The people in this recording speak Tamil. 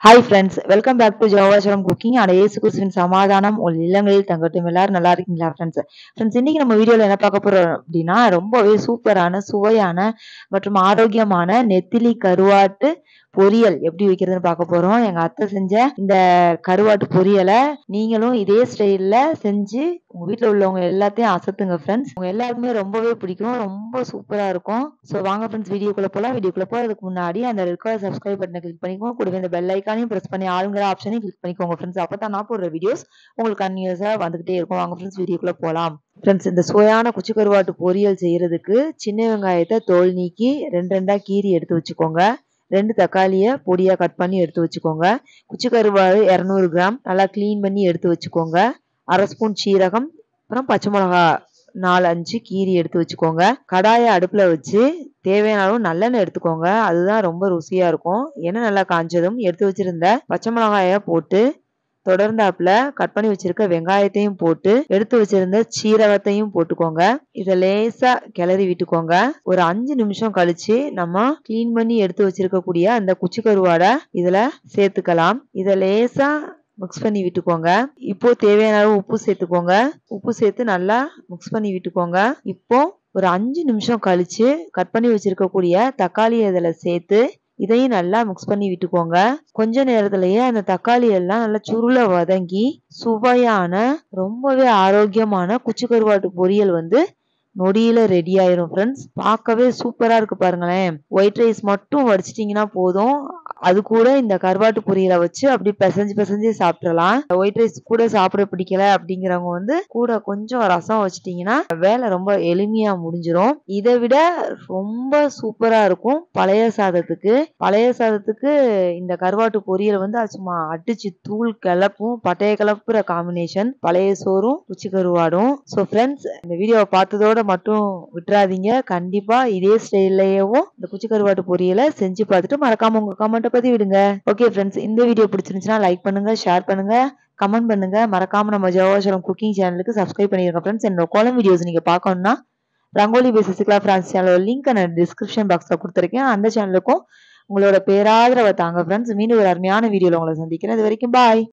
Hi friends, welcome back to Javacharam Cooking and இயேசு கிறிஸ்துவின் சமாதானம் உங்கள் இல்லங்களில் தங்கட்டும். எல்லாரும் நல்லா இருக்கீங்களா ஃப்ரெண்ட்ஸ் இன்னைக்கு நம்ம வீடியோல என்ன பார்க்க போறோம் அப்படின்னா ரொம்பவே சூப்பரான சுவையான மற்றும் ஆரோக்கியமான நெத்திலி கருவாட்டு பொரியல் எப்படி வைக்கிறதுன்னு பார்க்க போறோம். எங்க அத்தை செஞ்ச இந்த கருவாட்டு பொரியலை நீங்களும் இதே ஸ்டைல்ல செஞ்சு உங்க வீட்டுல உள்ளவங்க எல்லாத்தையும் அசத்துங்க ஃப்ரெண்ட்ஸ். உங்க எல்லாருக்குமே ரொம்பவே பிடிக்கும், ரொம்ப சூப்பரா இருக்கும். ஸோ வாங்க ஃப்ரெண்ட்ஸ் வீடியோக்குள்ள போகலாம். வீடியோக்குள்ள போறதுக்கு முன்னாடி அந்த ரெட் கலர் சப்ஸ்கிரைப் பட்டனை கிளிக் பண்ணிக்கோங்க. கூடவே இந்த பெல் ஐக்கானையும் பிரஸ் பண்ணி ஆளுங்கிற ஆப்ஷனையும் கிளிக் பண்ணிக்கோங்க ஃப்ரெண்ட்ஸ். அப்பதான் நான் போடுற வீடியோஸ் உங்களுக்கு கன்யூஸா வந்துகிட்டே இருக்கும். வாங்க ஃப்ரெண்ட்ஸ் வீடியோக்குள்ள போகலாம். ஃப்ரெண்ட்ஸ் இந்த சுவையான குச்சி கருவாட்டு பொரியல் செய்யறதுக்கு சின்ன வெங்காயத்தை தோல் நீக்கி ரெண்டா கீரி எடுத்து வச்சுக்கோங்க. 2 தக்காளியை பொடியா கட் பண்ணி எடுத்து வச்சுக்கோங்க. குச்சி கருவாடு 200 கிராம் நல்லா கிளீன் பண்ணி எடுத்து வச்சுக்கோங்க. 1/2 ஸ்பூன் சீரகம், அப்புறம் பச்சை மிளகா 4-5 கீரி எடுத்து வச்சுக்கோங்க. கடாயை அடுப்புல வச்சு தேவையான அளவு நல்லெண்ணெய் எடுத்துக்கோங்க. அதுதான் ரொம்ப ருசியா இருக்கும். எண்ணெய் நல்லா காஞ்சதும் எடுத்து வச்சிருந்த பச்சை மிளகாய போட்டு தொடர்ந்தாப்புல கட் பண்ணி வச்சிருக்க வெங்காயத்தையும் போட்டு எடுத்து வச்சிருந்த சீரகத்தையும் போட்டுக்கோங்க. இதை லேசா கிளறி விட்டுக்கோங்க. ஒரு 5 நிமிஷம் கழிச்சு நம்ம கிளீன் பண்ணி எடுத்து வச்சிருக்கக்கூடிய அந்த குச்சி கருவாடை இதுல சேர்த்துக்கலாம். இதை லேசா மிக்ஸ் பண்ணி விட்டுக்கோங்க. இப்போ தேவையான அளவு உப்பு சேர்த்துக்கோங்க. உப்பு சேர்த்து நல்லா மிக்ஸ் பண்ணி விட்டுக்கோங்க. இப்போ ஒரு 5 நிமிஷம் கழிச்சு கட் பண்ணி வச்சிருக்கக்கூடிய தக்காளியை இதுல சேர்த்து இதையும் நல்லா மிக்ஸ் பண்ணி விட்டுக்கோங்க. கொஞ்ச நேரத்திலேயே அந்த தக்காளி எல்லாம் நல்லா சுருள வதங்கி சுவையான ரொம்பவே ஆரோக்கியமான குச்சி கருவாட்டு பொரியல் நொடியில ரெடி ஆயிரும் ஃப்ரெண்ட்ஸ். பார்க்கவே சூப்பரா இருக்கு பாருங்களேன். ஒயிட் ரைஸ் மட்டும் வடிச்சிட்டிங்கன்னா போதும். அது கூட இந்த கருவாட்டு பொரியலை வச்சு அப்படி பிசைஞ்சு சாப்பிடலாம். ஒயிட் ரைஸ் கூட சாப்பிட பிடிக்கல அப்படிங்கிறவங்க கூட கொஞ்சம் ரசம் வச்சிட்டிங்கன்னா வேலை ரொம்ப எளிமையா முடிஞ்சிடும். இதை விட ரொம்ப சூப்பரா இருக்கும் பழைய சாதத்துக்கு இந்த கருவாட்டு பொரியல் அது சும்மா அடிச்சு தூள் கிளப்பும். பட்டைய கிளப்புற காம்பினேஷன் பழைய சோறும் குச்சி கருவாடும். ஸோ ஃப்ரெண்ட்ஸ் இந்த வீடியோவை பார்த்ததோட மட்டும் விட்டுறாதீங்க. கண்டிப்பா இதே ஸ்டைல்லயேவும் இந்த குச்சி கருவாட்டு பொரியலை செஞ்சு பார்த்துட்டு மறக்காம உங்க கமெண்ட்டை பத்தி விடுங்க. ஓகே ஃப்ரெண்ட்ஸ், இந்த வீடியோ பிடிச்சிருந்துச்சுன்னா லைக் பண்ணுங்க, ஷேர் பண்ணுங்க, கமெண்ட் பண்ணுங்க. மறக்காம நம்ம ஜவாச்சலம் குக்கிங் சேனலுக்கு சப்ஸ்கிரைப் பண்ணிருங்க ஃப்ரெண்ட்ஸ். என்னோட கோலம் வீடியோஸ் நீங்க பார்க்கணும்னா ரங்கோலி பேசிஸ்ல பிரான்ஸ் சேனலோட லிங்க் நான் டிஸ்கிரிப்ஷன் பாக்ஸ்ல கொடுத்துருக்கேன். அந்த சேனலுக்கும் உங்களோட பேராதரவை தாங்க ஃப்ரெண்ட்ஸ். மீண்டும் ஒரு அருமையான வீடியோல உங்களை சந்திக்கிறேன். இது வரைக்கும் பாய்.